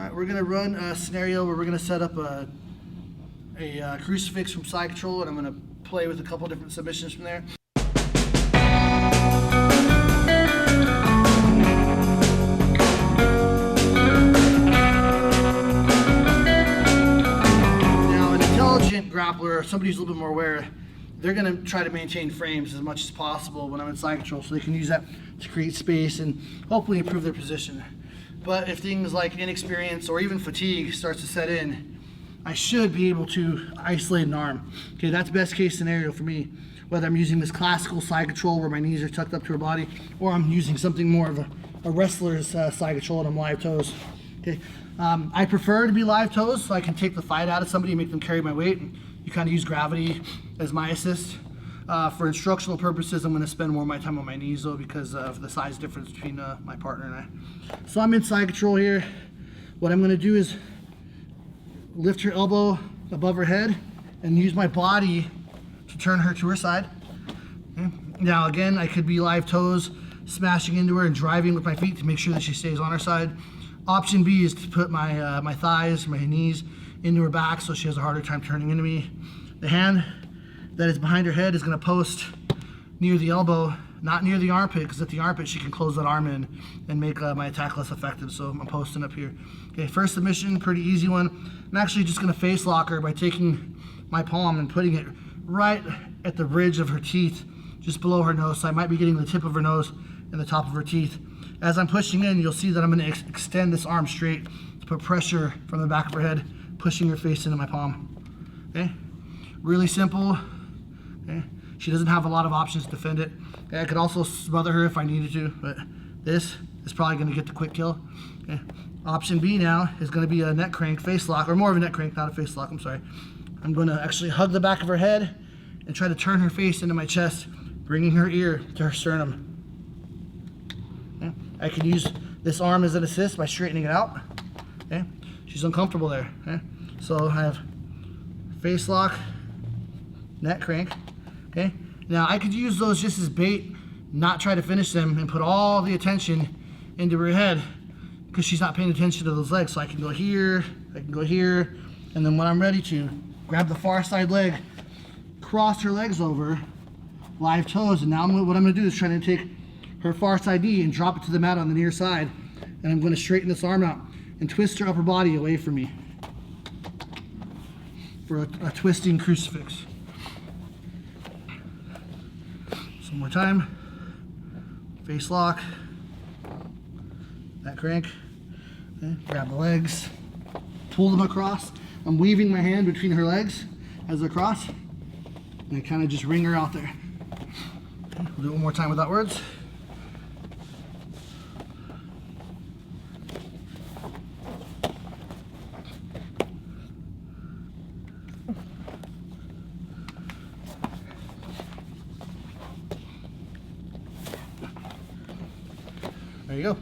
Alright, we're going to run a scenario where we're going to set up a crucifix from side control, and I'm going to play with a couple different submissions from there. Now, an intelligent grappler, or somebody who's a little bit more aware, they're going to try to maintain frames as much as possible when I'm in side control, so they can use that to create space and hopefully improve their position. But if things like inexperience or even fatigue starts to set in, I should be able to isolate an arm. Okay, that's best case scenario for me. Whether I'm using this classical side control where my knees are tucked up to her body, or I'm using something more of a wrestler's side control and I'm live toes. Okay, I prefer to be live toes so I can take the fight out of somebody and make them carry my weight. And you kind of use gravity as my assist. For instructional purposes, I'm going to spend more of my time on my knees though, because of the size difference between my partner and I. So I'm in side control here. What I'm going to do is lift her elbow above her head and use my body to turn her to her side. Okay. Now again, I could be live toes, smashing into her and driving with my feet to make sure that she stays on her side. Option B is to put my thighs, my knees into her back so she has a harder time turning into me. The hand that is behind her head is going to post near the elbow, not near the armpit, because at the armpit she can close that arm in and make my attack less effective. So I'm posting up here. Okay, first submission, pretty easy one. I'm actually just going to face lock her by taking my palm and putting it right at the bridge of her teeth, just below her nose. So I might be getting the tip of her nose and the top of her teeth. As I'm pushing in, you'll see that I'm going to extend this arm straight to put pressure from the back of her head, pushing her face into my palm. Okay, really simple. Okay. She doesn't have a lot of options to defend it. Okay. I could also smother her if I needed to, but this is probably going to get the quick kill. Okay. Option B now is going to be a neck crank face lock, or more of a neck crank, not a face lock, I'm sorry. I'm going to actually hug the back of her head and try to turn her face into my chest, bringing her ear to her sternum. Okay. I can use this arm as an assist by straightening it out. Okay. She's uncomfortable there. Okay. So I have face lock, neck crank. Okay. Now I could use those just as bait, not try to finish them, and put all the attention into her head because she's not paying attention to those legs. So I can go here, I can go here, and then when I'm ready to, grab the far side leg, cross her legs over, live toes, and now what I'm going to do is try to take her far side knee and drop it to the mat on the near side, and I'm going to straighten this arm out and twist her upper body away from me for a twisting crucifix. One more time. Face lock. That crank. Okay. Grab the legs. Pull them across. I'm weaving my hand between her legs as they're crossed. And I kind of just wring her out there. Okay. We'll do it one more time without words. There you go.